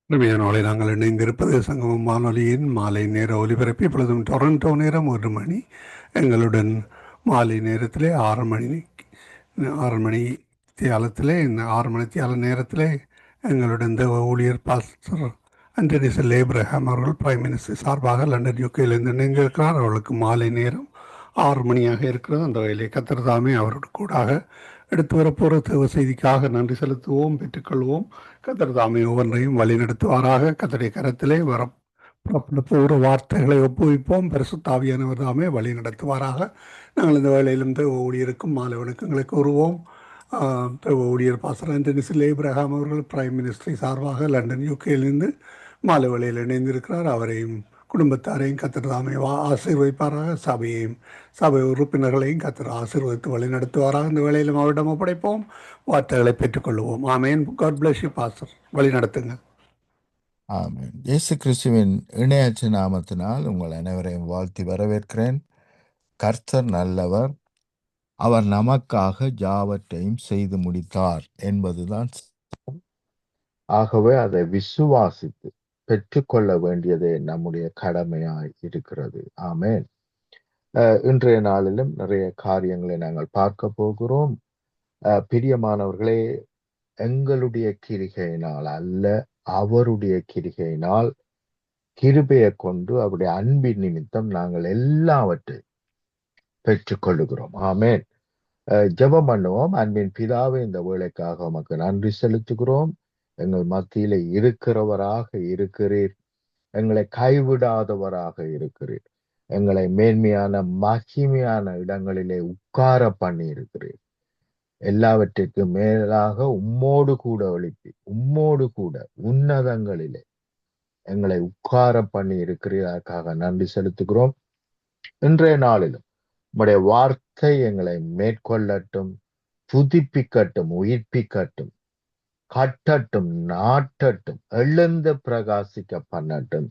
நாளை நாங்கள் இணைந்திருப்பது சங்கமம் வானொலியின் மாலை நேர ஒலிபரப்பு. இப்பொழுதும் டொரண்டோ நேரம் 1 மணி. எங்களுடன் மாலை நேரத்திலே 6 மணி தியாலத்திலே, இந்த 6 மணி தியால நேரத்திலே எங்களுடன் தேவ ஊழியர் பாஸ்டர் அண்டனி செல் ஏப்ரஹாம் அவர்கள் பிரைம் மினிஸ்டர் சார்பாக லண்டன் யூகேயிலிருந்து இணைந்திருக்கிறார். அவர்களுக்கு மாலை நேரம் 6 மணியாக இருக்கிறது. அந்த வகையிலே கர்த்தர் தாமே அவரோடு கூடாக எடுத்து வரப்போகிற தேவ செய்திக்காக நன்றி செலுத்துவோம், பெற்றுக்கொள்வோம். கர்த்தர் தாமே ஒவ்வொன்றையும் வழிநடத்துவாராக. கர்த்தருடைய கரத்திலே புறப்பட போகிற வார்த்தைகளை ஒப்புவிப்போம். பரிசுத்த ஆவியானவர் தாமே வழி நடத்துவாராக. நாங்கள் இந்த வேளையிலும் தேவ ஊழியருக்கும் மாலை வணக்கங்களை கூறுவோம். தேவ ஊழியர் பாஸ்டர் ஆண்டனி செல் ஏப்ரஹாம் அவர்கள் பிரைம் மினிஸ்ட்ரி சார்பாக லண்டன் யூகேயிலிருந்து மாலை வேளையில் இணைந்திருக்கிறார். அவரையும் குடும்பத்தாரையும் கர்த்தர் தாமே ஆசீர்வதிப்பாராக. சபை உறுப்பினர்களையும் கர்த்தர் ஆசீர்வதித்து வழி நடத்துவாராக. இந்த வேளையிலும் அவரிடம் ஒப்படைப்போம், வார்த்தைகளை பெற்றுக்கொள்வோம். ஆமேன். காட் பிளஸ் யூ பாஸ்டர், வழி நடத்துங்க. ஆமென். இயேசு கிறிஸ்துவின் இணையற்ற நாமத்தினால் உங்கள் அனைவரையும் வாழ்த்தி வரவேற்கிறேன். கர்த்தர் நல்லவர், அவர் நமக்காக யாவற்றையும் செய்து முடித்தார் என்பதுதான். ஆகவே அதை விசுவாசித்து பெற்றுக்கொள்ள வேண்டியதே நம்முடைய கடமையாய் இருக்கிறது. ஆமென். இன்றைய நாளிலும் நிறைய காரியங்களை நாங்கள் பார்க்க போகிறோம். பிரியமானவர்களே, எங்களுடைய கிரிகையினால் அல்ல, அவருடைய கிரிகையினால், கிருபையை கொண்டு அவருடைய அன்பின் நிமித்தம் நாங்கள் எல்லாவற்றையும் பெற்றுக்கொள்ளுகிறோம். ஆமென். ஜெபம் பண்ணுவோம். அன்பின் பிதாவே, இந்த வேளைக்காக உமக்கு நன்றி செலுத்துகிறோம். எங்கள் மத்தியில இருக்கிறவராக இருக்கிறீர். எங்களை கைவிடாதவராக இருக்கிறீர். எங்களை மேன்மையான மகிமையான இடங்களிலே உட்கார பண்ணி இருக்கிறீர். எல்லாவற்றிற்கும் மேலாக உம்மோடு கூட ஒளிப்பி, உம்மோடு கூட உன்னதங்களிலே எங்களை உட்கார பண்ணி இருக்கிறதற்காக நன்றி செலுத்துகிறோம். இன்றைய நாளிலும் உம்முடைய வார்த்தை எங்களை மேற்கொள்ளட்டும், புதுப்பிக்கட்டும், உயிர்ப்பிக்கட்டும், கட்டட்டும், நாட்டட்டும், எழுந்து பிரகாசிக்க பண்ணட்டும்.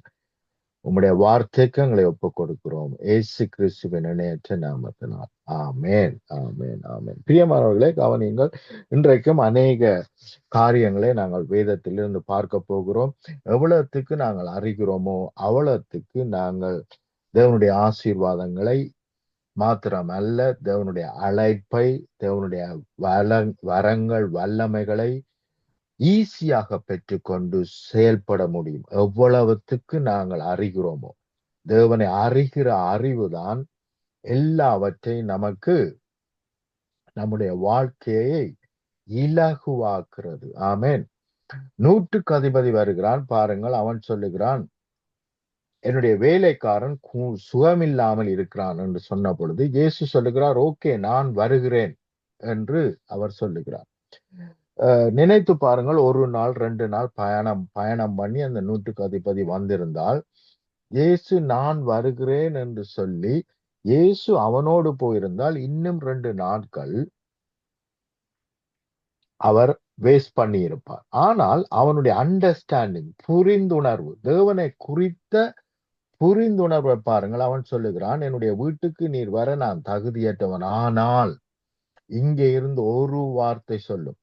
உம்முடைய வார்த்தைக்கு எங்களை ஒப்புக் கொடுக்கிறோம், இயேசு கிறிஸ்துவின் இணையற்ற நாமத்தினால். ஆமேன், ஆமேன், ஆமேன். பிரியமானவர்களே, கவனியுங்கள். இன்றைக்கும் அநேக காரியங்களை நாங்கள் வேதத்திலிருந்து பார்க்க போகிறோம். எவ்வளவுக்கு நாங்கள் அறிகிறோமோ அவ்வளவுக்கு நாங்கள் தேவனுடைய ஆசீர்வாதங்களை மாத்திரமல்ல, தேவனுடைய அழைப்பை, தேவனுடைய வரங்கள், வல்லமைகளை ஈஸியாக பெற்றுக்கொண்டு செயல்பட முடியும். எவ்வளவுக்கு நாங்கள் அறிகிறோமோ, தேவனை அறிகிற அறிவுதான் எல்லாவற்றையும் நமக்கு, நம்முடைய வாழ்க்கையை இலகுவாக்குறது. ஆமேன். 100க்கு அதிபதி வருகிறான் பாருங்கள். அவன் சொல்லுகிறான், என்னுடைய வேலைக்காரன் சுகமில்லாமல் இருக்கிறான் என்று சொன்ன பொழுது இயேசு சொல்லுகிறார், ஓகே, நான் வருகிறேன் என்று அவர் சொல்லுகிறார். நினைத்து பாருங்கள், 1 நாள் 2 நாள் பயணம் பண்ணி அந்த 100க்கு அதிபதி வந்திருந்தால், இயேசு நான் வருகிறேன் என்று சொல்லி இயேசு அவனோடு போயிருந்தால் இன்னும் 2 நாட்கள் அவர் வேஸ்ட் பண்ணி இருப்பார். ஆனால் அவனுடைய அண்டர்ஸ்டாண்டிங், புரிந்துணர்வு, தேவனை குறித்த புரிந்துணர்வை பாருங்கள். அவன் சொல்லுகிறான், என்னுடைய வீட்டுக்கு நீர் வர நான் தகுதியற்றவன், ஆனால் இங்கே இருந்து ஒரு வார்த்தை சொல்லும்,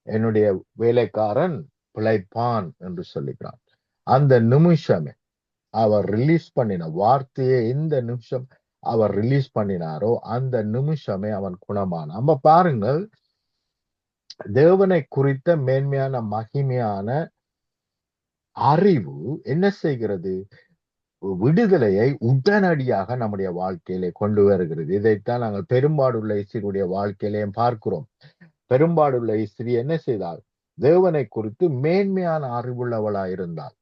என்னுடைய வேலைக்காரன் பிழைப்பான் என்று சொல்லுகிறான். அந்த நிமிஷமே அவர் ரிலீஸ் பண்ணின வார்த்தையை, எந்த நிமிஷம் அவர் ரிலீஸ் பண்ணினாரோ அந்த நிமிஷமே அவன் குணமான. நம்ம பாருங்கள், தேவனை குறித்த மேன்மையான மகிமையான அறிவு என்ன செய்கிறது? விடுதலையை உடனடியாக நம்முடைய வாழ்க்கையிலே கொண்டு வருகிறது. இதைத்தான் நாங்கள் பெரும்பாடுள்ள இஸ்திரியுடைய வாழ்க்கையிலேயும் பார்க்கிறோம். பெரும்பாடுள்ள இஸ்திரி என்ன செய்தால்? தேவனை குறித்து மேன்மையான அறிவுள்ளவளாய் இருந்தாள்.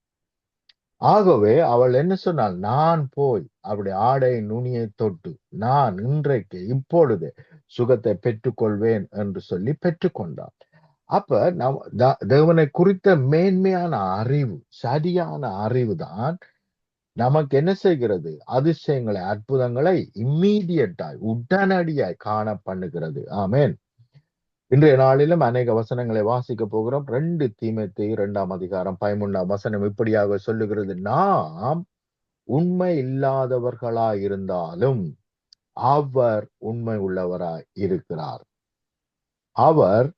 ஆகவே அவள் என்ன சொன்னாள்? நான் போய் அவருடைய ஆடை நுனியை தொட்டு நான் இன்றைக்கு இப்பொழுது சுகத்தை பெற்றுக்கொள்வேன் என்று சொல்லி பெற்றுக்கொண்டாள். அப்ப தேவனை குறித்த மேன்மையான அறிவு, சரியான அறிவு தான் நமக்கு என்ன செய்கிறது? அதிசயங்களை, அற்புதங்களை இம்மீடியட்டாய், உடனடியாய் காண பண்ணுகிறது. ஆமேன். இன்றைய நாளிலும் அநேக வசனங்களை வாசிக்க போகிறோம். 2 தீமோத்தேயு 2ஆம் அதிகாரம் 13ஆம் வசனம் இப்படியாக சொல்லுகிறது, நாம் உண்மை இல்லாதவர்களாய் இருந்தாலும் அவர் உண்மை உள்ளவராய் இருக்கிறார். அவர்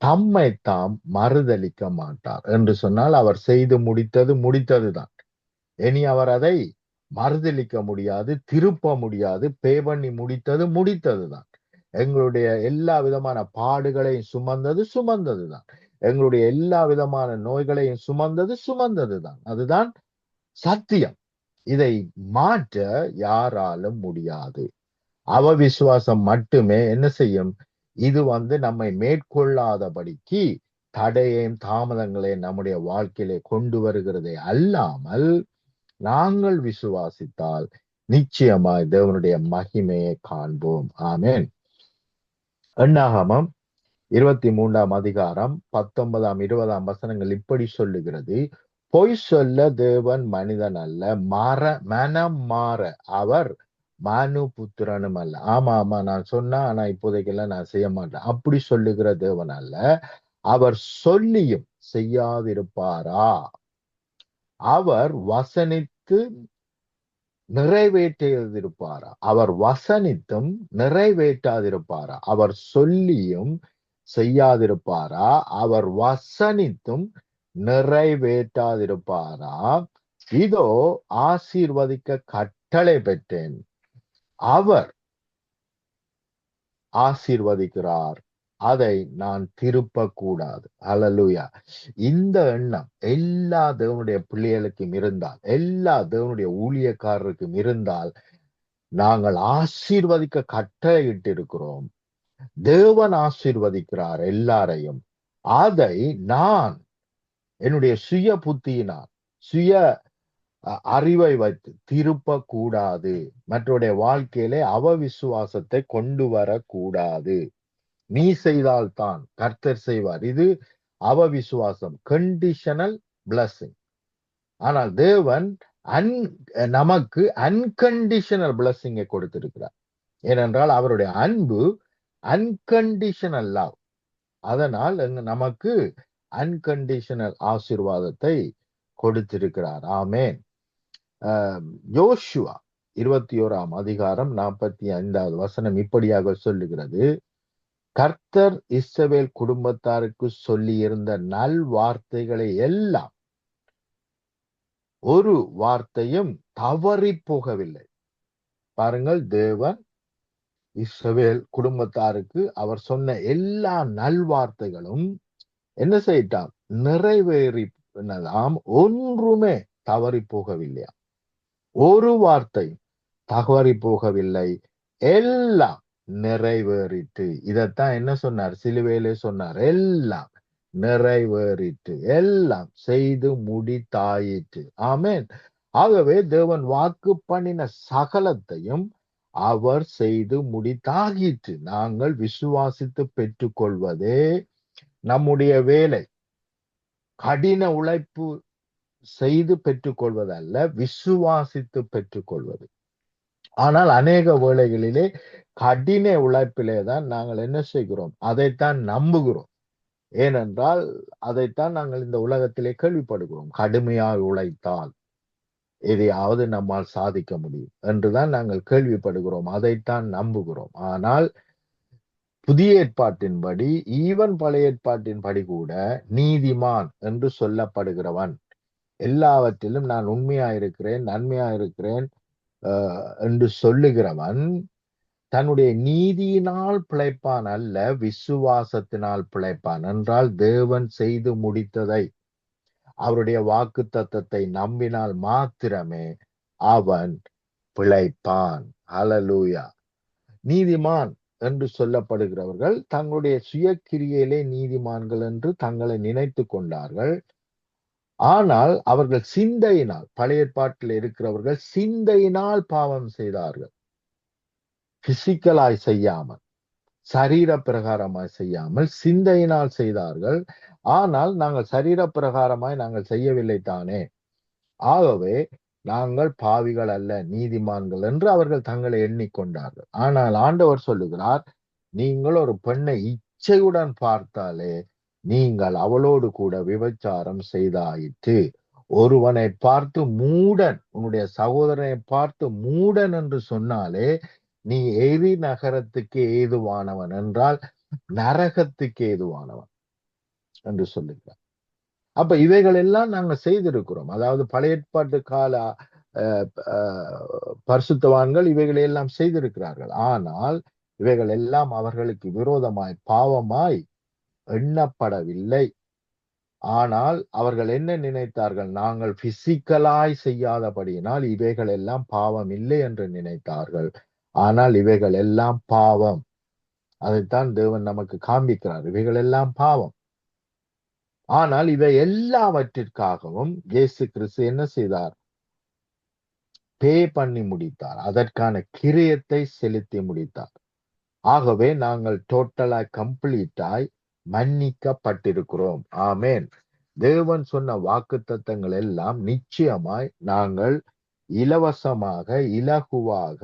தம்மை தாம் மறுதலிக்க மாட்டார் என்று சொன்னால் அவர் செய்து முடித்தது முடித்ததுதான். இனி அவர் அதை மறுதலிக்க முடியாது, திருப்ப முடியாது. பே பண்ணி முடித்தது முடித்ததுதான். எங்களுடைய எல்லா விதமான பாடுகளையும் சுமந்தது சுமந்ததுதான். எங்களுடைய எல்லா விதமான நோய்களையும் சுமந்தது சுமந்ததுதான். அதுதான் சத்தியம். இதை மாற்ற யாராலும் முடியாது. அவவிசுவாசம் மட்டுமே என்ன செய்யும்? இது நம்மை மேற்கொள்ளாதபடிக்கு தடையையும் தாமதங்களையும் நம்முடைய வாழ்க்கையிலே கொண்டு வருகிறதே அல்லாமல், நாங்கள் விசுவாசித்தால் நிச்சயமாய் தேவனுடைய மகிமையை காண்போம். ஆமென். எண்ணாகமம் 23ஆம் அதிகாரம் 19ஆம் 20ஆம் வசனங்கள் இப்படி சொல்லுகிறது. பொய் சொல்ல தேவன் மனிதன் அல்ல, மனம் மாற அவர் மனு புத்திரனும் அல்ல. ஆமா நான் சொன்னா, ஆனா இப்போதைக்கெல்லாம் நான் செய்ய மாட்டேன் அப்படி சொல்லுகிற தேவன் அல்ல. அவர் சொல்லியும் செய்யாதிருப்பாரா? அவர் வசனித்து நிறைவேற்றாதிருப்பாரா? அவர் வசனித்தும் நிறைவேற்றாதிருப்பாரா? அவர் சொல்லியும் செய்யாதிருப்பாரா? அவர் வசனித்தும் நிறைவேற்றாதிருப்பாரா? இதோ ஆசீர்வதிக்க கட்டளை பெற்றேன், அவர் ஆசீர்வதிக்கிறார், அதை நான் திருப்ப கூடாது. ஹல்லேலூயா. இந்த எண்ணம் எல்லா தேவனுடைய பிள்ளைகளுக்கும் இருந்தால், எல்லா தேவனுடைய ஊழியக்காரருக்கும் இருந்தால், நாங்கள் ஆசீர்வதிக்க கட்டளையிட்டு இருக்கிறோம். தேவன் ஆசீர்வதிக்கிறார் எல்லாரையும். அதை நான் என்னுடைய சுய புத்தியினால், சுய அறிவை வைத்து திருப்ப கூடாது. மற்றவருடைய வாழ்க்கையிலே அவவிசுவாசத்தை கொண்டு வரக்கூடாது. நீ செய்தால்தான் கர்த்தர் செய்வார். இது அவவிசுவாசம், கண்டிஷனல் பிளஸிங். ஆனால் தேவன் நமக்கு அன்கண்டிஷனல் பிளஸிங்கை கொடுத்திருக்கிறார். ஏனென்றால் அவருடைய அன்பு அன்கண்டிஷனல் லவ். அதனால் நமக்கு அன்கண்டிஷனல் ஆசீர்வாதத்தை கொடுத்திருக்கிறார். ஆமென். யோசுவா 21ஆம் அதிகாரம் 45வது வசனம் இப்படியாக சொல்லுகிறது. கர்த்தர் இஸ்ரவேல் குடும்பத்தாருக்கு சொல்லியிருந்த நல் வார்த்தைகளை எல்லாம் ஒரு வார்த்தையும் தவறி போகவில்லை. பாருங்கள், தேவன் இஸ்ரவேல் குடும்பத்தாருக்கு அவர் சொன்ன எல்லா நல்வார்த்தைகளும் என்ன செய்தார்? நிறைவேறினதாம். ஒன்றுமே தவறி போகவில்லையா? ஒரு வார்த்தை தவறி போகவில்லை, எல்லாம் நிறைவேறிட்டு. இதத்தான் என்ன சொன்னார்? சிலுவையிலே சொன்னார், எல்லாம் நிறைவேறிட்டு, எல்லாம் செய்து முடித்தாயிற்று. ஆமென். ஆகவே தேவன் வாக்கு பண்ணின சகலத்தையும் அவர் செய்து முடித்தாகிற்று. நாங்கள் விசுவாசித்து பெற்றுக்கொள்வதே நம்முடைய வேலை. கடின உழைப்பு செய்து பெற்றுக்கொள்வதல்ல, விசுவாசித்து பெற்றுக்கொள்வது. ஆனால் அநேக வேளைகளிலே கடின உழைப்பிலே தான் நாங்கள் என்ன செய்கிறோம்? அதைத்தான் நம்புகிறோம். ஏனென்றால் அதைத்தான் நாங்கள் இந்த உலகத்திலே கேள்விப்படுகிறோம். கடுமையாக உழைத்தால் எதையாவது நம்மால் சாதிக்க முடியும் என்றுதான் நாங்கள் கேள்விப்படுகிறோம், அதைத்தான் நம்புகிறோம். ஆனால் புதிய ஏற்பாட்டின்படி, ஈவன் பழைய ஏற்பாட்டின்படி கூட நீதிமான் என்று சொல்லப்படுகிறவன், எல்லாவற்றிலும் நான் உண்மையாயிருக்கிறேன், நன்மையாயிருக்கிறேன் என்று சொல்லுகிறவன் தன்னுடைய நீதியினால் பிழைப்பான் அல்ல, விசுவாசத்தினால் பிழைப்பான். என்றால் தேவன் செய்து முடித்ததை, அவருடைய வாக்கு தத்தத்தை நம்பினால் மாத்திரமே அவன் பிழைப்பான். ஹல்லேலூயா. நீதிமான் என்று சொல்லப்படுகிறவர்கள் தங்களுடைய சுய கிரியையிலே நீதிமான்கள் என்று தங்களை நினைத்து கொண்டார்கள். ஆனால் அவர்கள் சிந்தையினால், பழைய ஏற்பாட்டில் இருக்கிறவர்கள் சிந்தையினால் பாவம் செய்தார்கள். பிசிக்கலாய் செய்யாமல், சரீர பிரகாரமாய் செய்யாமல் சிந்தையினால் செய்தார்கள். ஆனால் நாங்கள் சரீர பிரகாரமாய் நாங்கள் செய்யவில்லை தானே, ஆகவே நாங்கள் பாவிகள் அல்ல, நீதிமான்கள் என்று அவர்கள் தங்களை எண்ணிக்கொண்டார்கள். ஆனால் ஆண்டவர் சொல்லுகிறார், நீங்கள் ஒரு பெண்ணை இச்சையுடன் பார்த்தாலே நீங்கள் அவளோடு கூட விபச்சாரம் செய்தாயிற்று. ஒருவனை பார்த்து மூடன், உன்னுடைய சகோதரனை பார்த்து மூடன் என்று சொன்னாலே நீ நகரத்துக்கு ஏதுவானவன், என்றால் நரகத்துக்கு ஏதுவானவன். என்று சொல்லுகிறார். அப்ப இவைகள் எல்லாம் நாங்க செய்திருக்கிறோம். அதாவது பழைய ஏற்பாட்டு கால பரிசுத்தவான்கள் இவைகளை எல்லாம் செய்திருக்கிறார்கள். ஆனால் இவைகள் எல்லாம் அவர்களுக்கு விரோதமாய் பாவமாய் எண்ணப்படவில்லை. ஆனால் அவர்கள் என்ன நினைத்தார்கள்? நாங்கள் பிசிக்கலாய் செய்யாதபடியினால் இவைகள் எல்லாம் பாவம் இல்லை என்று நினைத்தார்கள். ஆனால் இவைகள் எல்லாம் பாவம். அதைத்தான் தேவன் நமக்கு காண்பிக்கிறார். இவைகள் எல்லாம் பாவம். ஆனால் இவை எல்லாவற்றிற்காகவும் இயேசு கிறிஸ்து என்ன செய்தார்? பே பண்ணி முடித்தார். அதற்கான கிரியத்தை செலுத்தி முடித்தார். ஆகவே நாங்கள் டோட்டலாய் கம்ப்ளீட்டாய் மன்னிக்கப்பட்டிருக்கிறோம். ஆமேன். தேவன் சொன்ன வாக்குத்தத்தங்கள் எல்லாம் நிச்சயமாய் நாங்கள் இலவசமாக, இலகுவாக,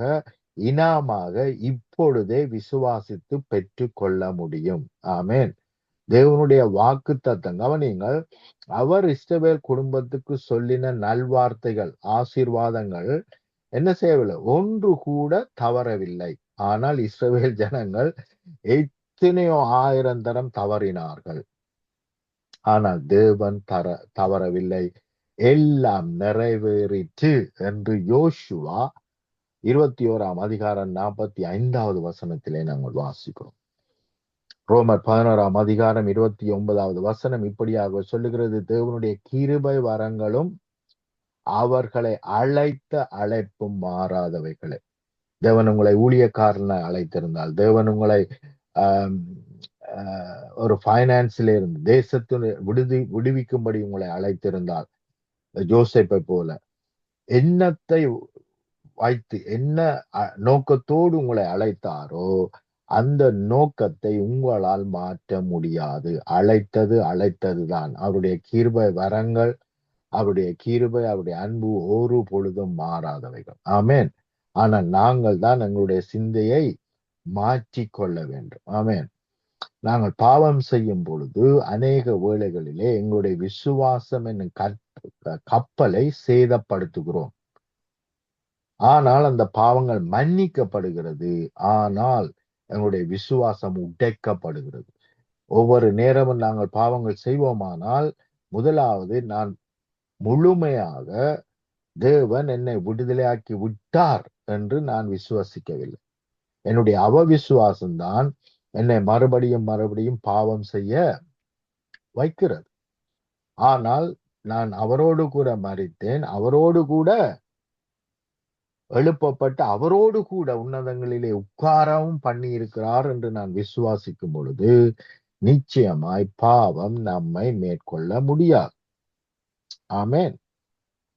இனாமாக இப்பொழுதே விசுவாசித்து பெற்று கொள்ள முடியும். ஆமேன். தேவனுடைய வாக்குத்தத்தம் கவனிங்கள். அவர் இஸ்ரவேல் குடும்பத்துக்கு சொல்லின நல்வார்த்தைகள், ஆசீர்வாதங்கள் என்ன செய்யவில்லை? ஒன்று கூட தவறவில்லை. ஆனால் இஸ்ரவேல் ஜனங்கள் எத்தனையோ 1000 தரம் தவறினார்கள். ஆனால் தேவன் தவறவில்லை. எல்லாம் நிறைவேறிற்று என்று யோசுவா 21ஆம் அதிகாரம் 45வது வசனத்திலே நாங்கள் வாசிக்கிறோம். ரோமர் 11ஆம் அதிகாரம் 29வது வசனம் இப்படியாக சொல்லுகிறது: தேவனுடைய கிருபை வரங்களும் அவர்களை அழைத்த அழைப்பும் மாறாதவைகளே. தேவன் உங்களை ஊழியக்காரனை அழைத்திருந்தால், தேவன் உங்களை ஒரு பைனான்ஸ்ல இருந்து தேசத்தின் விடுவிக்கும்படி உங்களை அழைத்திருந்தால், ஜோசப்பை போல எண்ணத்தை வைத்து என்ன நோக்கத்தோடு உங்களை அழைத்தாரோ அந்த நோக்கத்தை உங்களால் மாற்ற முடியாது. அழைத்ததுதான். அவருடைய கிருபை வரங்கள், அவருடைய கிருபை, அவருடைய அன்பு ஒரு பொழுதும் மாறாதவைகள். ஆமேன். ஆனால் நாங்கள் தான் எங்களுடைய சிந்தையை மாற்றிக்கொள்ள வேண்டும். ஆமேன். நாங்கள் பாவம் செய்யும் பொழுது அநேக வேளைகளிலே எங்களுடைய விசுவாசம் என்னும் கப்பலை சேதப்படுத்துகிறோம். ஆனால் அந்த பாவங்கள் மன்னிக்கப்படுகிறது. ஆனால் எங்களுடைய விசுவாசம் உடைக்கப்படுகிறது. ஒவ்வொரு நேரமும் நாங்கள் பாவங்கள் செய்வோமானால், முதலாவது நான் முழுமையாக தேவன் என்னை விடுதலையாக்கி விட்டார் என்று நான் விசுவாசிக்கவில்லை. என்னுடைய அவவிசுவாசம்தான் என்னை மறுபடியும் பாவம் செய்ய வைக்கிறது. ஆனால் நான் அவரோடு கூட மரித்தேன், அவரோடு கூட எழுப்பப்பட்டு அவரோடு கூட உன்னதங்களிலே உட்காரவும் பண்ணி இருக்கிறார் என்று நான் விசுவாசிக்கும் பொழுது நிச்சயமாய் பாவம் நம்மை மேற்கொள்ள முடியாது. ஆமேன்.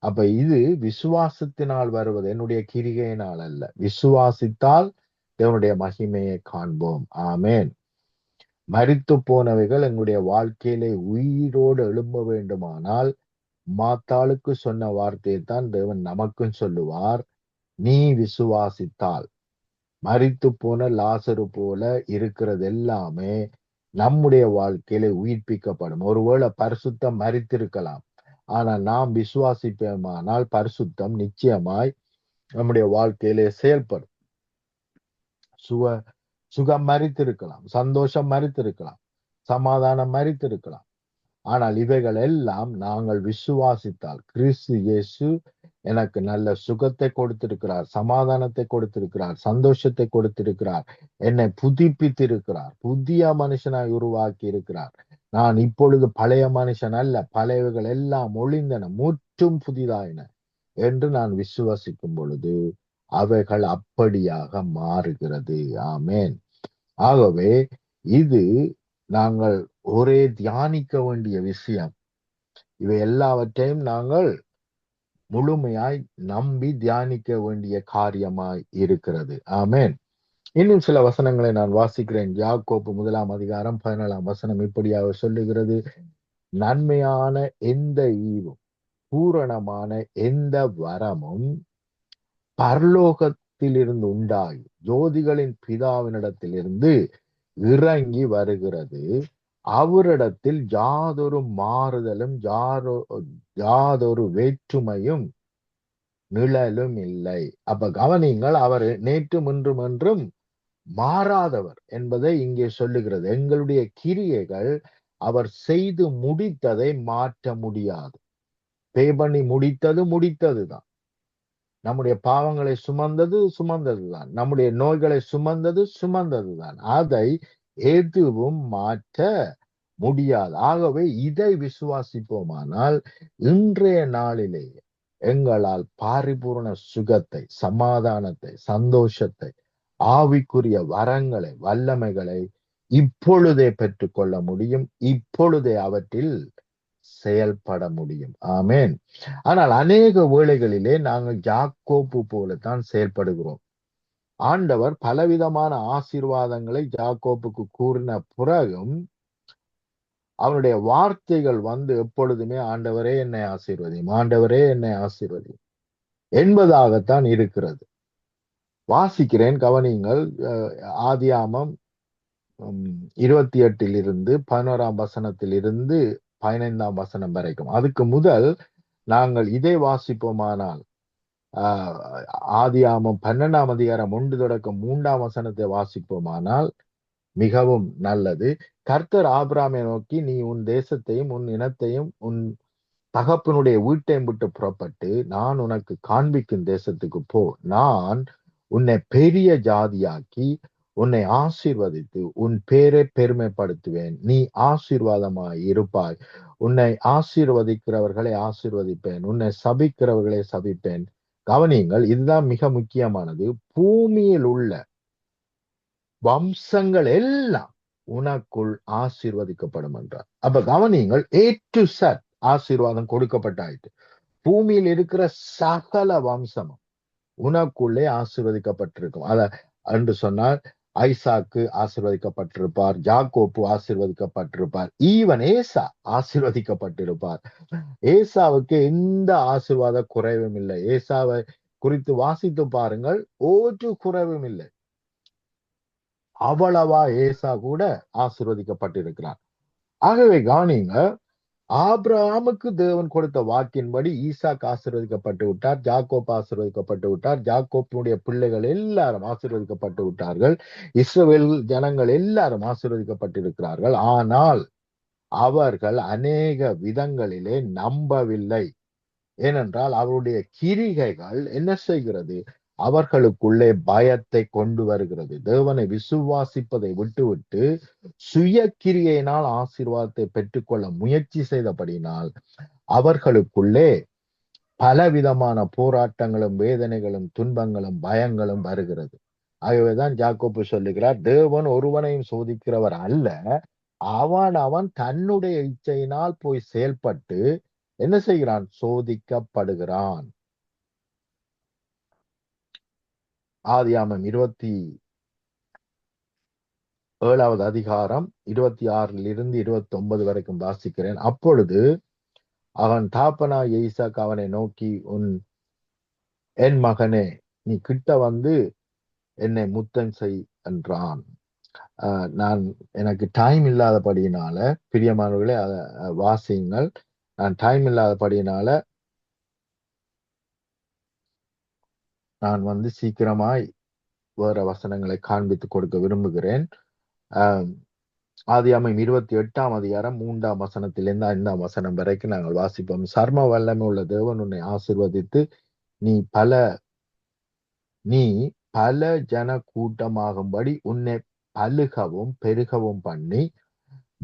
அப்ப இது விசுவாசத்தினால் வருவது, என்னுடைய கிரிகையினால் அல்ல. விசுவாசித்தால் தேவனுடைய மகிமையை காண்போம். ஆமேன். மரித்து போனவைகள் எங்களுடைய வாழ்க்கையிலே உயிரோடு எழும்ப வேண்டுமானால் மாத்தாளுக்கு சொன்ன வார்த்தையை தான் தேவன் நமக்கும் சொல்லுவார். நீ விசுவாசித்தால் மரித்து போன லாசரு போல இருக்கிறது எல்லாமே நம்முடைய வாழ்க்கையில உயிர்ப்பிக்கப்படும். ஒருவேளை பரிசுத்தம் மரித்திருக்கலாம், ஆனால் நாம் விசுவாசிப்போமானால் பரிசுத்தம் நிச்சயமாய் நம்முடைய வாழ்க்கையிலே செயல்படும். சுகம் மரித்திருக்கலாம், சந்தோஷம் மரித்திருக்கலாம், சமாதானம் மரித்திருக்கலாம். ஆனால் இவைகள் எல்லாம் நாங்கள் விசுவாசித்தால், கிறிஸ்து இயேசு எனக்கு நல்ல சுகத்தை கொடுத்திருக்கிறார், சமாதானத்தை கொடுத்திருக்கிறார், சந்தோஷத்தை கொடுத்திருக்கிறார், என்னை புதுப்பித்திருக்கிறார், புதிய மனுஷனாய் உருவாக்கி இருக்கிறார். நான் இப்பொழுது பழைய மனுஷன் அல்ல, பழையவைகள் எல்லாம் ஒழிந்தன, முற்றும் புதிதாயின என்று நான் விசுவாசிக்கும் பொழுது அவைகள் அப்படியாக மாறுகிறது. ஆமேன். ஆகவே இது நாங்கள் ஒரே தியானிக்க வேண்டிய விஷயம். இவை எல்லாவற்றையும் நாங்கள் முழுமையாய் நம்பி தியானிக்க வேண்டிய காரியமாய் இருக்கிறது. ஆமேன். இன்னும் சில வசனங்களை நான் வாசிக்கிறேன். யாக்கோப்பு 1ஆம் அதிகாரம் 14ஆம் வசனம் இப்படியாக சொல்லுகிறது: நன்மையான எந்த ஈவும் பூரணமான எந்த வரமும் பரலோகத்திலிருந்து உண்டாகி ஜோதிகளின் பிதாவினிடத்திலிருந்து இறங்கி வருகிறது. அவரிடத்தில் யாதொரு மாறுதலும் யாதொரு வேற்றுமையும் நிழலும் இல்லை. அப்ப கவனிங்கள், அவர் நேற்றும் இன்றும் என்றும் மாறாதவர் என்பதை இங்கே சொல்லுகிறது. எங்களுடைய கிரியைகள் அவர் செய்து முடித்ததை மாற்ற முடியாது. பே பண்ணி முடித்தது முடித்ததுதான். நம்முடைய பாவங்களை சுமந்ததுதான். நம்முடைய நோய்களை சுமந்ததுதான். அதை எதுவும் மாற்ற முடியாது. ஆகவே இதை விசுவாசிப்போமானால் இன்றைய நாளிலேயே எங்களால் பாரிபூர்ண சுகத்தை, சமாதானத்தை, சந்தோஷத்தை, ஆவிக்குரிய வரங்களை, வல்லமைகளை இப்பொழுதே பெற்றுக்கொள்ள முடியும். இப்பொழுதே அவற்றில் செயல்பட முடியும். ஆமேன். ஆனால் அநேக வேளைகளிலே நாங்கள் யாக்கோப்பு போலத்தான் செயல்படுகிறோம். ஆண்டவர் பலவிதமான ஆசீர்வாதங்களை யாக்கோப்புக்கு கூறின பிறகும் அவனுடைய வார்த்தைகள் எப்பொழுதுமே ஆண்டவரே என்னை ஆசீர்வதியும், ஆண்டவரே என்னை ஆசீர்வதியும் என்பதாகத்தான் இருக்கிறது. வாசிக்கிறேன், கவனியுங்கள். ஆதியாமம் 28 11 வசனத்திலிருந்து 15 வசனம் வரைக்கும். அதுக்கு முதல் நாங்கள் இதை வாசிப்போமானால் ஆதியாமம் 12 அதிகாரம் 1 தொடக்கம் 3 வசனத்தை வாசிப்போமானால் மிகவும் நல்லது. கர்த்தர் ஆபிரகாமை நோக்கி, நீ உன் தேசத்தையும் உன் இனத்தையும் உன் தகப்பனுடைய வீட்டையும் விட்டு புறப்பட்டு நான் உனக்கு காண்பிக்கும் தேசத்துக்கு போ. நான் உன்னை பெரிய ஜாதியாக்கி உன்னை ஆசீர்வதித்து உன் பேரை பெருமைப்படுத்துவேன். நீ ஆசீர்வாதமாய் இருப்பாய். உன்னை ஆசீர்வதிக்கிறவர்களை ஆசீர்வதிப்பேன், உன்னை சபிக்கிறவர்களை சபிப்பேன். கவனியுங்கள், இதுதான் மிக முக்கியமானது. பூமியில் உள்ள வம்சங்கள் எல்லாம் உனக்குள் ஆசீர்வதிக்கப்படும் என்றார். அப்ப கவனியுங்கள், A to Z ஆசீர்வாதம் கொடுக்கப்பட்டாயிட்டு. பூமியில் இருக்கிற சகல வம்சமும் உனக்குள்ளே ஆசீர்வதிக்கப்பட்டிருக்கும். அத என்று சொன்னால் ஐசாக்கு ஆசீர்வதிக்கப்பட்டிருப்பார், யாக்கோப்பு ஆசீர்வதிக்கப்பட்டிருப்பார், ஈவன் ஏசா ஆசீர்வதிக்கப்பட்டிருப்பார். ஏசாவுக்கு எந்த ஆசீர்வாத குறைவும் இல்லை. ஏசாவை குறித்து வாசித்து பாருங்கள், ஒரு குறைவும் இல்லை. அவ்வளவா ஏசா கூட ஆசீர்வதிக்கப்பட்டிருக்கிறார். ஆகவே கவனிங்க, ஆபிரகாமுக்கு தேவன் கொடுத்த வாக்கின்படி ஈசாக் ஆசீர்வதிக்கப்பட்டு விட்டார், யாக்கோப் ஆசீர்வதிக்கப்பட்டு விட்டார், யாக்கோப்பினுடைய பிள்ளைகள் எல்லாரும் ஆசீர்வதிக்கப்பட்டு விட்டார்கள், இஸ்ரவேல் ஜனங்கள் எல்லாரும் ஆசீர்வதிக்கப்பட்டிருக்கிறார்கள். ஆனால் அவர்கள் அநேக விதங்களிலே நம்பவில்லை. ஏனென்றால் அவருடைய கிரிகைகள் என்ன செய்கிறது? அவர்களுக்குள்ளே பயத்தை கொண்டு வருகிறது. தேவனை விசுவாசிப்பதை விட்டுவிட்டு சுய கிரியையினால் ஆசீர்வாதத்தை பெற்றுக்கொள்ள முயற்சி செய்தபடினால் அவர்களுக்குள்ளே பலவிதமான போராட்டங்களும் வேதனைகளும் துன்பங்களும் பயங்களும் வருகிறது. ஆகவேதான் யாக்கோப்பு சொல்லுகிறார், தேவன் ஒருவனையும் சோதிக்கிறவர் அல்ல, அவன் தன்னுடைய இச்சையினால் போய் செயல்பட்டு என்ன செய்கிறான்? சோதிக்கப்படுகிறான். ஆதியாமம் 27 அதிகாரம் 26 29 வரைக்கும் வாசிக்கிறேன். அப்பொழுது அவன் தாப்பனாகிய ஈசாக்கு அவனை நோக்கி, என் மகனே, நீ கிட்ட வந்து என்னை முத்தம் செய் என்றான். நான் எனக்கு டைம் இல்லாதபடியினால, பிரியமானவர்களே அதை வாசியுங்கள், நான் டைம் இல்லாதபடியினால நான் சீக்கிரமாய் வேற வசனங்களை காண்பித்து கொடுக்க விரும்புகிறேன். ஆதியாமம் 28 அதிகாரம் 3 வசனத்திலிருந்து 5 வசனம் வரைக்கும் நாங்கள் வாசிப்போம். சர்ம வல்லமை உள்ள தேவன் உன்னை ஆசீர்வதித்து நீ பல ஜன கூட்டமாகும்படி உன்னை பலுகவும் பெருகவும் பண்ணி,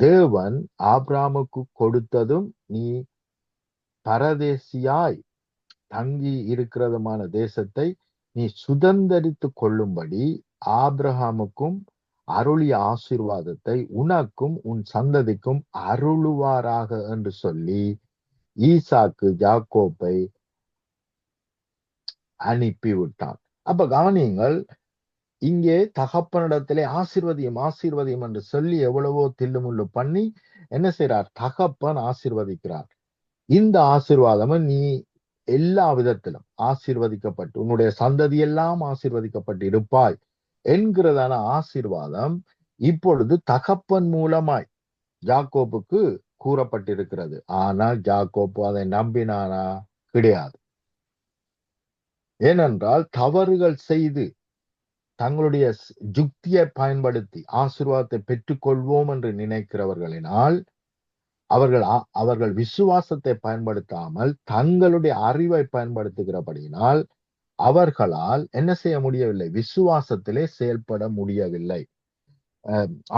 தேவன் ஆபிரகாமுக்கு கொடுத்ததும் நீ பரதேசியாய் தங்கி இருக்கிறதுமான தேசத்தை நீ சுதந்தரித்து கொள்ளும்படி ஆபிரகாமுக்கும் அருளிய ஆசீர்வாதத்தை உனக்கும் உன் சந்ததிக்கும் அருளுவாராக என்று சொல்லி ஈசாக்கு யாக்கோப்பை அனுப்பிவிட்டான். அப்ப கவனியுங்கள், இங்கே தகப்பனிடத்திலே ஆசீர்வதியம் ஆசீர்வதியம் என்று சொல்லி எவ்வளவோ தில்லுமுள்ளு பண்ணி என்ன செய்றார்? தகப்பன் ஆசீர்வதிக்கிறார். இந்த ஆசீர்வாதமும் நீ எல்லா விதத்திலும் ஆசீர்வதிக்கப்பட்டு உன்னுடைய சந்ததி எல்லாம் ஆசீர்வதிக்கப்பட்டு இருப்பாய் என்கிறதான ஆசீர்வாதம் இப்பொழுது தகப்பன் மூலமாய் யாக்கோப்புக்கு கூறப்பட்டிருக்கிறது. ஆனால் யாக்கோப்பு அதை நம்பினானா? கிடையாது. ஏனென்றால் தவறுகள் செய்து தங்களுடைய யுக்தியை பயன்படுத்தி ஆசீர்வாதத்தை பெற்றுக்கொள்வோம் என்று நினைக்கிறவர்களினால் அவர்கள் விசுவாசத்தை பயன்படுத்தாமல் தங்களுடைய அறிவை பயன்படுத்துகிறபடியினால் அவர்களால் என்ன செய்ய முடியவில்லை? விசுவாசத்திலே செயல்பட முடியவில்லை.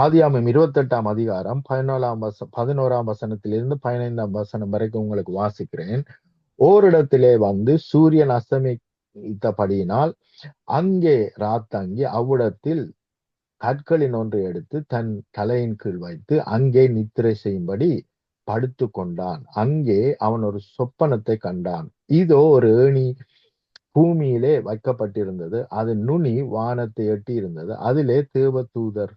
ஆதியாகமம் 28ஆம் அதிகாரம் 11ஆம் வசனத்திலிருந்து 15ஆம் வசனம் வரைக்கும் உங்களுக்கு வாசிக்கிறேன். ஓரிடத்திலே சூரியன் அஸ்தமித்தபடியினால் அங்கே ராத்தங்கி அவ்விடத்தில் கற்களின் ஒன்றை எடுத்து தன் தலையின் கீழ் வைத்து அங்கே நித்திரை செய்யும்படி படுத்து கொண்டான். அங்கே அவன் ஒரு சொப்பனத்தை கண்டான். இதோ ஒரு ஏணி பூமியிலே வைக்கப்பட்டிருந்தது. அது நுனி வானத்தை எட்டி இருந்தது. அதிலே தேவதூதர்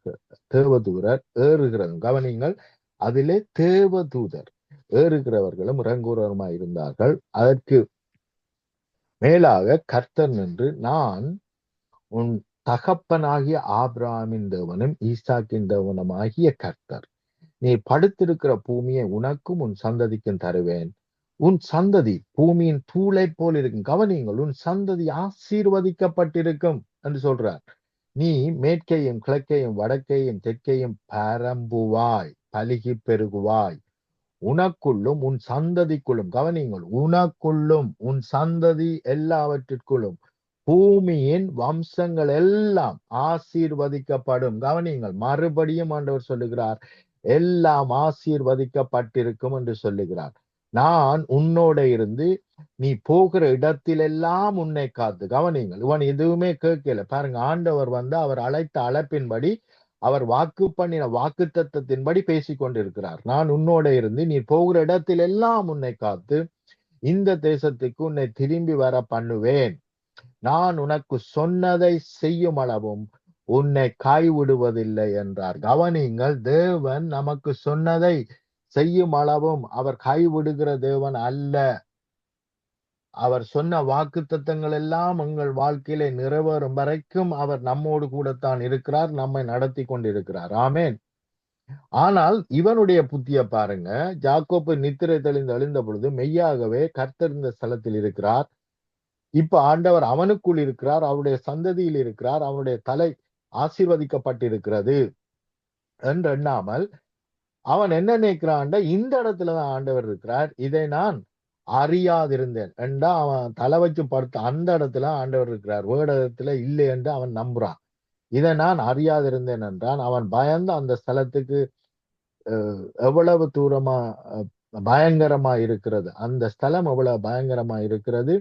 ஏறுகிறதும் கவனிங்கள், அதிலே தேவதூதர் ஏறுகிறவர்களும் இறங்குறவருமாய் இருந்தார்கள். அதற்கு மேலாக கர்த்தர் நின்று, நான் உன் தகப்பனாகிய ஆபிரகாமின் தேவனும் ஈசாக்கின் தேவனுமாகிய கர்த்தர். நீ படுத்திருக்கிற பூமியை உனக்கும் உன் சந்ததிக்கும் தருவேன். உன் சந்ததி பூமியின் தூளை போல் இருக்கும். கவனிங்கள், உன் சந்ததி ஆசீர்வதிக்கப்பட்டிருக்கும் என்று சொல்றார். நீ மேற்கையும் கிழக்கையும் வடக்கையும் தெற்கையும் பரம்புவாய், பலுகி பெருகுவாய். உனக்குள்ளும் உன் சந்ததிக்குள்ளும், கவனிங்கள், உனக்குள்ளும் உன் சந்ததி எல்லாவற்றிற்குள்ளும் பூமியின் வம்சங்கள் எல்லாம் ஆசீர்வதிக்கப்படும். கவனிங்கள், மறுபடியும் ஆண்டவர் சொல்லுகிறார், எல்லாம் ஆசீர்வதிக்கப்பட்டிருக்கும் என்று சொல்லுகிறார். நான் உன்னோட இருந்து நீ போகிற இடத்திலெல்லாம் உன்னை காத்து. கவனிங்கள், இவன் எதுவுமே கேட்கல பாருங்க. ஆண்டவர் அவர் அழைத்த அழைப்பின்படி, அவர் வாக்கு பண்ணின வாக்கு தத்தத்தின்படி பேசிக் கொண்டிருக்கிறார். நான் உன்னோட இருந்து நீ போகிற இடத்திலெல்லாம் உன்னை காத்து இந்த தேசத்துக்கு உன்னை திரும்பி வர பண்ணுவேன். நான் உனக்கு சொன்னதை செய்யும் அளவும் உன்னை கைவிடுவதில்லை என்றார். கவனிங்கள், தேவன் நமக்கு சொன்னதை செய்யும் அளவும் அவர் கைவிடுகிற தேவன் அல்ல. அவர் சொன்ன வாக்கு தத்தங்கள் எல்லாம் எங்கள் வாழ்க்கையிலே நிறைவேறும் வரைக்கும் அவர் நம்மோடு கூடத்தான் இருக்கிறார், நம்மை நடத்தி கொண்டிருக்கிறார். ஆமேன். ஆனால் இவனுடைய புத்திய பாருங்க. யாக்கோப்பு நித்திரை தெளிந்து எழுந்த பொழுது மெய்யாகவே கர்த்தர் இந்த ஸ்தலத்தில் இருக்கிறார். இப்ப ஆண்டவர் அவனுக்குள் இருக்கிறார், அவருடைய சந்ததியில் இருக்கிறார், அவனுடைய தலை ஆசீர்வதிக்கப்பட்டிருக்கிறது என்று எண்ணாமல் அவன் என்ன நினைக்கிறான்? இந்த இடத்துலதான் ஆண்டவர் இருக்கிறார், இதை நான் அறியாதிருந்தேன் என்றா அவன் தலை வச்சு படுத்த அந்த இடத்துல ஆண்டவர் இருக்கிறார், வேடத்துல இல்லை என்று அவன் நம்புறான். இதை நான் அறியாதிருந்தேன் என்றான். அவன் பயந்து அந்த ஸ்தலத்துக்கு எவ்வளவு தூரமா பயங்கரமா இருக்கிறது, அந்த ஸ்தலம் எவ்வளவு பயங்கரமா இருக்கிறது.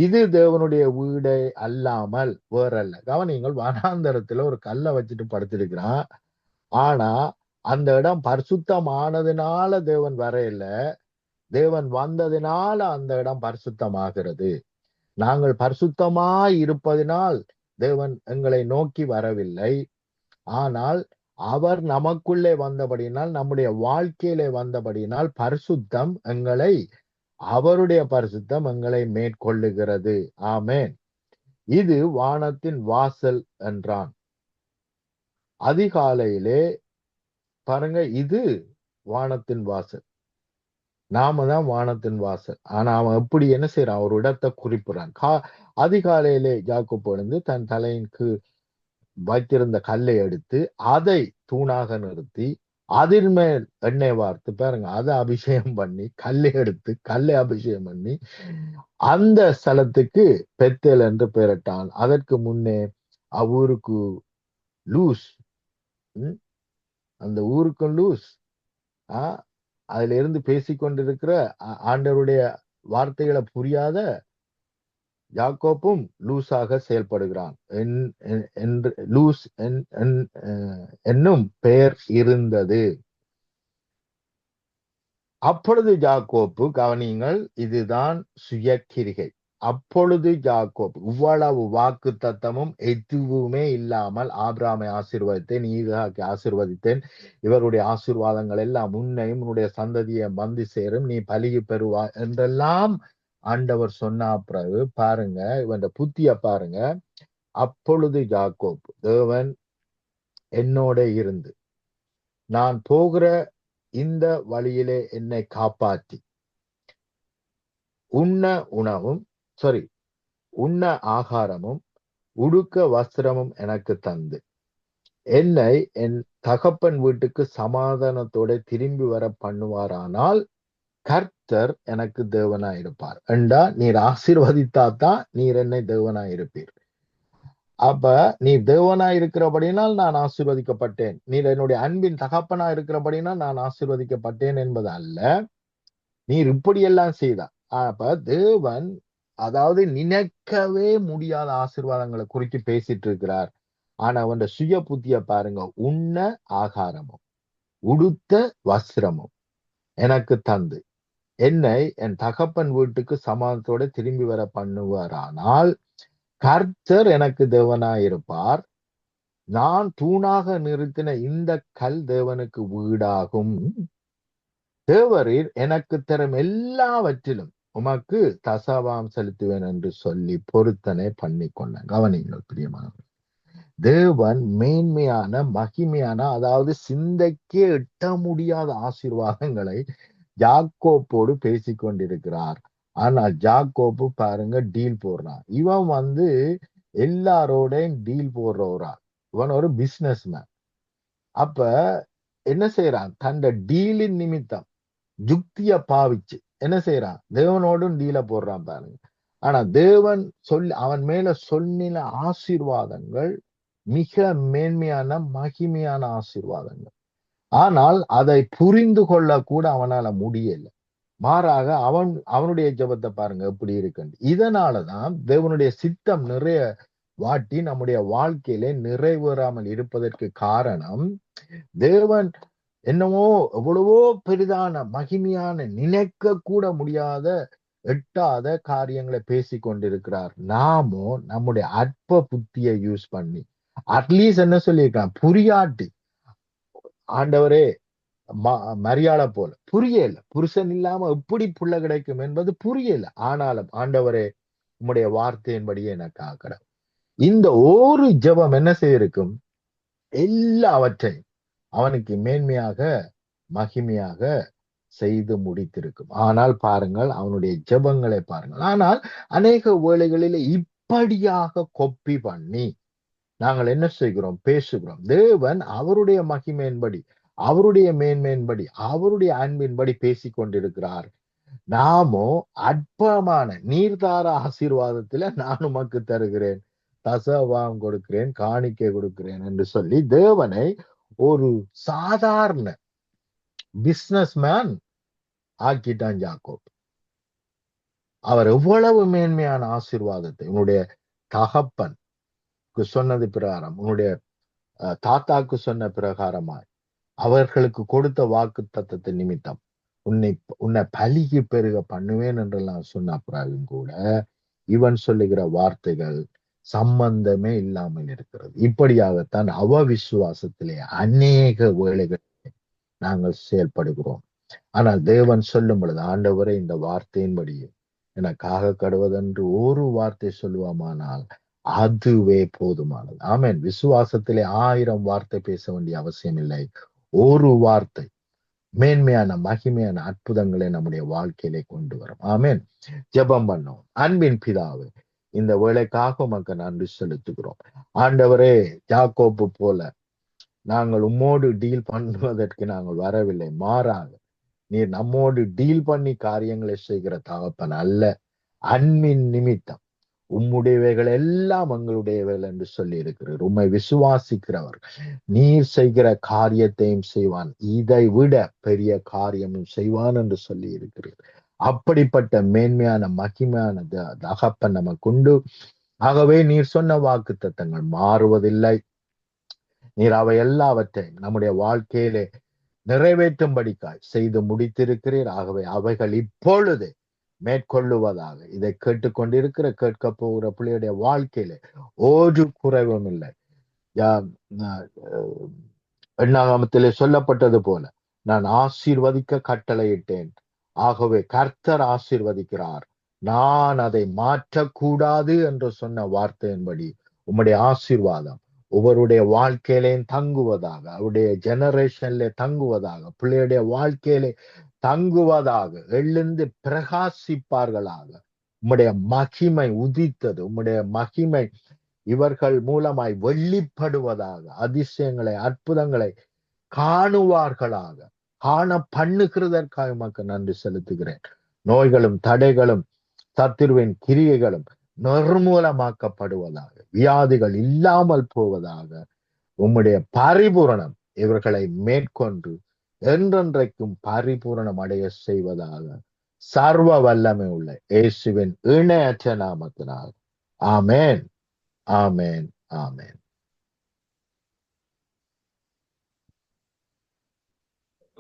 இது தேவனுடைய வீடை அல்லாமல் வேறல்ல. கவனிங்கள், வனாந்தரத்துல ஒரு கல்லை வச்சுட்டு படுத்திருக்கிறான். ஆனா அந்த இடம் பரிசுத்தமானதுனால தேவன் வரையில, தேவன் வந்ததினால அந்த இடம் பரிசுத்தமாகிறது. நாங்கள் பரிசுத்தமாய் இருப்பதினால் தேவன் எங்களை நோக்கி வரவில்லை. ஆனால் அவர் நமக்குள்ளே வந்தபடியினால், நம்முடைய வாழ்க்கையிலே வந்தபடியினால் பரிசுத்தம் எங்களை, அவருடைய பரிசுத்தம் எங்களை மேற்கொள்ளுகிறது. ஆமேன். இது வானத்தின் வாசல் என்றான். அதிகாலையிலே பாருங்க, இது வானத்தின் வாசல், நாம தான் வானத்தின் வாசல். ஆனா அவன் எப்படி என்ன செய்யறான்? ஒரு இடத்தை குறிப்பிடுறான். அதிகாலையிலே யாக்கோப்பு எழுந்து தன் தலையின்கு வைத்திருந்த கல்லை எடுத்து அதை தூணாக நிறுத்தி அதில் மேல் எண்ணெய் வார்த்து, பாருங்க, அதை அபிஷேகம் பண்ணி கல்லை எடுத்து கல்லை அபிஷேகம் பண்ணி அந்த ஸ்தலத்துக்கு பெத்தேல் என்று பெயரிட்டான். அதற்கு முன்னே அவ்வூருக்கு லூஸ், அந்த ஊருக்கு லூஸ், அதுல இருந்து பேசிக்கொண்டிருக்கிற ஆண்டவருடைய வார்த்தைகளை புரியாத யாக்கோப்பும் லூஸாக செயல்படுகிறான். லூஸ் என்னும் பெயர் இருந்தது. அப்பொழுது யாக்கோப்பு, கவனியுங்கள், இதுதான் சுயக்கிரிகை. அப்பொழுது யாக்கோப்பு, இவ்வளவு வாக்கு தத்தமும் எதுவுமே இல்லாமல் ஆபிரகாமை ஆசீர்வதித்தேன், ஈசாக்கை ஆசீர்வதித்தேன், இவருடைய ஆசீர்வாதங்கள் எல்லாம் உன்னையும் உன்னுடைய சந்ததியை வந்து சேரும், நீ பலுகி பெறுவா என்றெல்லாம் ஆண்டவர் சொன்ன பிறகு பாருங்க, இவன் புத்திய பாருங்க. அப்பொழுது யாக்கோப்பு, தேவன் என்னோட இருந்து நான் போகிற இந்த வழியிலே என்னை காப்பாற்றி உண்ண ஆகாரமும் உடுக்க வஸ்திரமும் எனக்கு தந்து என்னை என் தகப்பன் வீட்டுக்கு சமாதானத்தோட திரும்பி வர பண்ணுவாரானால் கர்த்தர் எனக்கு தேவனாய் இருப்பார் என்றா நீர் ஆசீர்வதித்தாதான் நீர் என்னை தேவனாய் இருப்பீர். அப்ப நீ தேவனாய் இருக்கிறபடினால் நான் ஆசீர்வதிக்கப்பட்டேன், நீர் என்னுடைய அன்பின் தகப்பனா இருக்கிறபடினால் நான் ஆசீர்வதிக்கப்பட்டேன் என்பது அல்ல. நீர் இப்படியெல்லாம் செய்தார். அப்ப தேவன் அதாவது நினைக்கவே முடியாத ஆசீர்வாதங்களை குறித்து பேசிட்டு இருக்கிறார். ஆனா அவன் சுய புத்திய பாருங்க. உண்ண ஆகாரமும் உடுத்த வஸ்திரமும் எனக்கு தந்து என்னை என் தகப்பன் வீட்டுக்கு சமாதானத்தோட திரும்பி வர பண்ணுவாரானால் கர்த்தர் எனக்கு தேவனாயிருப்பார். நான் தூணாக நிறுத்தின இந்த கல் தேவனுக்கு வீடாகும். தேவரீர் எனக்கு தரும் எல்லாவற்றிலும் உமக்கு தசவாம் செலுத்துவேன் என்று சொல்லி பொருத்தனை பண்ணி கொண்டேன். கவனிங்கள் பிரியமானவர்கள், தேவன் மேன்மையான மகிமையான அதாவது சிந்தைக்கே எட்ட முடியாத ஆசீர்வாதங்களை ஜாக்கோப்போடு பேசிக் கொண்டிருக்கிறார். ஆனால் ஜாக்கோப்பு பாருங்க டீல் போடுறான். இவன் எல்லாரோடையும் டீல் போடுறவரா. இவன் ஒரு பிசினஸ் மேன். அப்ப என்ன செய்யறான்? தன் டீலின் நிமித்தம் யுக்திய பாவிச்சு என்ன செய்யறான்? தேவனோடும் டீல போடுறான் பாருங்க. ஆனா தேவன் அவன் மேல சொன்ன ஆசீர்வாதங்கள் மிக மேன்மையான மகிமையான ஆசீர்வாதங்கள். ஆனால் அதை புரிந்து கொள்ள கூட அவனால முடியல. மாறாக அவனுடைய ஜெபத்தை பாருங்க எப்படி இருக்கு. இதனாலதான் தேவனுடைய சித்தம் நிறைய வாட்டி நம்முடைய வாழ்க்கையிலே நிறைவேறாமல் இருப்பதற்கு காரணம், தேவன் என்னவோ எவ்வளவோ பெரிதான மகிமையான நினைக்க கூட முடியாத எட்டாத காரியங்களை பேசி கொண்டிருக்கிறார். நாமோ நம்முடைய அற்ப புத்தியை யூஸ் பண்ணி அட்லீஸ்ட் என்ன சொல்லியிருக்கான், புரியாட்டி ஆண்டவரே மரியாதை போல புரியல, புருஷன் இல்லாம எப்படி புள்ள கிடைக்கும் என்பது புரியல. ஆனாலும் ஆண்டவரே உம்முடைய வார்த்தையின்படியே எனக்கு ஆக்கணும். இந்த ஒரு ஜெபம் என்ன செய்திருக்கும்? எல்லாவற்றையும் அவனுக்கு மேன்மையாக மகிமையாக செய்து முடித்திருக்கும். ஆனால் பாருங்கள் அவனுடைய ஜெபங்களை பாருங்கள். ஆனால் அநேக வேளைகளில் இப்படியாக கொப்பி பண்ணி நாங்கள் என்ன செய்கிறோம்? பேசுகிறோம். தேவன் அவருடைய மகிமையின்படி அவருடைய மேன்மையின்படி அவருடைய அன்பின்படி பேசிக் கொண்டிருக்கிறார். நாமோ அற்பமான நீர்தார ஆசீர்வாதத்துல நான் உமக்கு தருகிறேன், தசவாம் கொடுக்கிறேன், காணிக்கை கொடுக்கிறேன் என்று சொல்லி தேவனை ஒரு சாதாரண பிசினஸ் மேன் ஆக்கிட்டான் ஜாக்கோப். அவர் எவ்வளவு மேன்மையான ஆசீர்வாதத்தை உன்னுடைய தகப்பன் சொன்னது பிரகாரம், உன்னுடைய தாத்தாக்கு சொன்ன பிரகாரமாய் அவர்களுக்கு கொடுத்த வாக்கு தத்தத்தை நிமித்தம் உன்னை பலிக்கு பெருக பண்ணுவேன் என்றெல்லாம் சொன்ன பிறகும் கூட இவன் சொல்லுகிற வார்த்தைகள் சம்பந்தமே இல்லாமல் இருக்கிறது. இப்படியாகத்தான் விசுவாசத்திலே அநேக வேளைகள் நாங்கள் செயல்படுகிறோம். ஆனால் தேவன் சொல்லும் பொழுது, ஆண்டவரே இந்த வார்த்தையின்படியே எனக்காக கடுவதென்று ஒரு வார்த்தை சொல்லுவோமானால் அதுவே போதுமானது. ஆமேன். விசுவாசத்திலே 1000 வார்த்தை பேச வேண்டிய அவசியம் இல்லை. ஒரு வார்த்தை மேன்மையான மகிமையான அற்புதங்களை நம்முடைய வாழ்க்கையிலே கொண்டு வரும். ஆமேன். ஜெபம் பண்ணோம். அன்பின் பிதாவே, இந்த வேலைக்காக உமக்கு நன்றி செலுத்துகிறோம். ஆண்டவரே, யாக்கோப்பு போல நாங்கள் உம்மோடு டீல் பண்ணுவதற்கு நாங்கள் வரவில்லை. மாறாக நீர் நம்மோடு டீல் பண்ணி காரியங்களை செய்கிற தகப்பன் அல்ல. அன்பின் நிமித்தம் உம்முடையவைகள் எல்லாம் எங்களுடையவைகள் என்று சொல்லி இருக்கிறார். உம்மை விசுவாசிக்கிறவர் நீர் செய்கிற காரியத்தையும் செய்வான், இதை விட பெரிய காரியமும் செய்வான் என்று சொல்லி இருக்கிறார். அப்படிப்பட்ட மேன்மையான மகிமையான தகப்பன் நமக்கு உண்டு. ஆகவே நீர் சொன்ன வாக்கு தத்தங்கள் மாறுவதில்லை. நீர் அவை எல்லாவற்றையும் நம்முடைய வாழ்க்கையிலே நிறைவேற்றும்படிக்காய் செய்து முடித்திருக்கிறீர். ஆகவே அவைகள் இப்பொழுது மேற்கொள்ளுவதாக இதை கேட்டுக்கொண்டிருக்கிற கேட்க போகிற பிள்ளையுடைய வாழ்க்கையில ஒரு குறைவும் இல்லை. எண்ணாகமத்திலே சொல்லப்பட்டது போல நான் ஆசீர்வதிக்க கட்டளையிட்டேன், ஆகவே கர்த்தர் ஆசீர்வதிக்கிறார், நான் அதை மாற்றக்கூடாது என்று சொன்ன வார்த்தையின்படி உம்முடைய ஆசீர்வாதம் ஒவ்வொருடைய வாழ்க்கையிலையும் தங்குவதாக, அவருடைய ஜெனரேஷன்ல தங்குவதாக, பிள்ளையுடைய வாழ்க்கையிலே தங்குவதாக, எழுந்து பிரகாசிப்பார்களாக. உம்முடைய மகிமை உதித்தது, உம்முடைய மகிமை இவர்கள் மூலமாய் வெளிப்படுவதாக, அதிசயங்களை அற்புதங்களை காணுவார்களாக. காண பண்ணுகிறதற்காக உமக்கு நன்றி செலுத்துகிறேன். நோய்களும் தடைகளும் சத்துருவின் கிரியைகளும் நிர்மூலமாக்கப்படுவதாக, வியாதிகள் இல்லாமல் போவதாக, உம்முடைய பரிபூரணம் இவர்களை மேற்கொண்டு என்றென்றைக்கும் பரிபூரணம் அடைய செய்வதாக, சர்வ வல்லமை உள்ள இயேசுவின் இணையற்ற நாமத்தினால். ஆமேன், ஆமேன், ஆமேன்.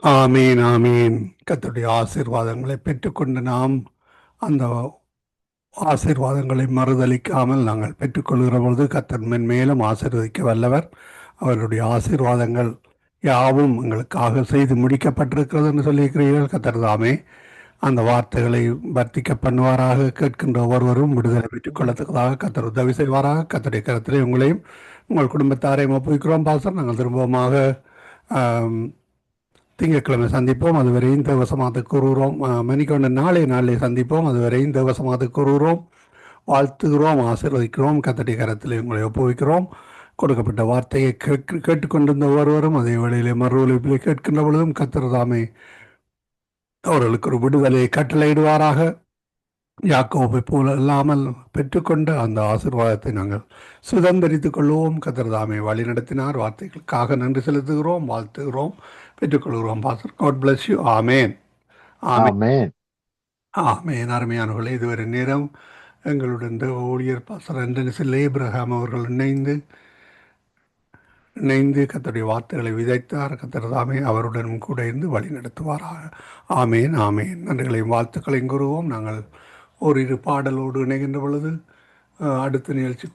ஆமீன், ஆமீன். கர்த்தருடைய ஆசீர்வாதங்களை பெற்றுக்கொண்டு நாம் அந்த ஆசீர்வாதங்களை மறுதளிக்காமல் நாங்கள் பெற்றுக்கொள்கிற பொழுது கர்த்தர் மென்மேலும் ஆசீர்வதிக்க வல்லவர். அவருடைய ஆசீர்வாதங்கள் யாவும் எங்களுக்காக செய்து முடிக்கப்பட்டிருக்கிறது என்று சொல்லியிருக்கிறீர்கள். கர்த்தர் தாமே அந்த வார்த்தைகளை வர்த்திக்க பண்ணுவாராக. கேட்கின்ற ஒவ்வொருவரும் விடுதலை பெற்றுக் கொள்ளத்தக்கதாக கர்த்தர் உதவி செய்வாராக. கர்த்தருடைய கருத்திலே உங்களையும் உங்கள் குடும்பத்தாரையும் ஒப்புவிக்கிறோம் பாஸ்டர். நாங்கள் திரும்பமாக திங்கட்கிழமை சந்திப்போம். அதுவரையும் தேவசமாத கூறுகிறோம். மணிக்கொண்ட நாளை சந்திப்போம். அதுவரையும் தேவசமாத கூறுகிறோம், வாழ்த்துகிறோம், ஆசீர்வதிக்கிறோம். கர்த்தருடைய கரத்திலே உங்களை ஒப்புவிக்கிறோம். கொடுக்கப்பட்ட வார்த்தையை கேட்டுக்கொண்டிருந்த ஒருவரும் அதே வேளையிலே மறுவலிப்பிலே கேட்கின்ற பொழுதும் கர்த்தர் தாமே அவர்களுக்கு ஒரு விடுதலையை கட்டளையிடுவாராக. யாக்கோபை போல இல்லாமல் பெற்றுக்கொண்ட அந்த ஆசீர்வாதத்தை நாங்கள் சுதந்திரித்துக் கொள்வோம். கர்த்தர் தாமே வழி நடத்தினார். வார்த்தைகளுக்காக நன்றி செலுத்துகிறோம், வாழ்த்துகிறோம், பெற்றுக்கொள்கிறோம். Pastor, God bless you. ஆமேன், ஆமேன், ஆமேன். அருமையானவர்களே, இதுவரை நேரம் எங்களுடன் ஊழியர் பாஸ்டர் அண்டனிசில் ஏப்ரஹாம் அவர்கள் இணைந்து கர்த்தருடைய வார்த்தைகளை விதைத்தார். கர்த்தர் தாமே அவருடனும் கூட இருந்து வழி நடத்துவாராக. ஆமேன், ஆமேன். நன்றிகளையும் வாழ்த்துக்களையும் கூறுவோம். நாங்கள் ஓரிரு பாடலோடு இணைகின்ற பொழுது அடுத்த நிகழ்ச்சி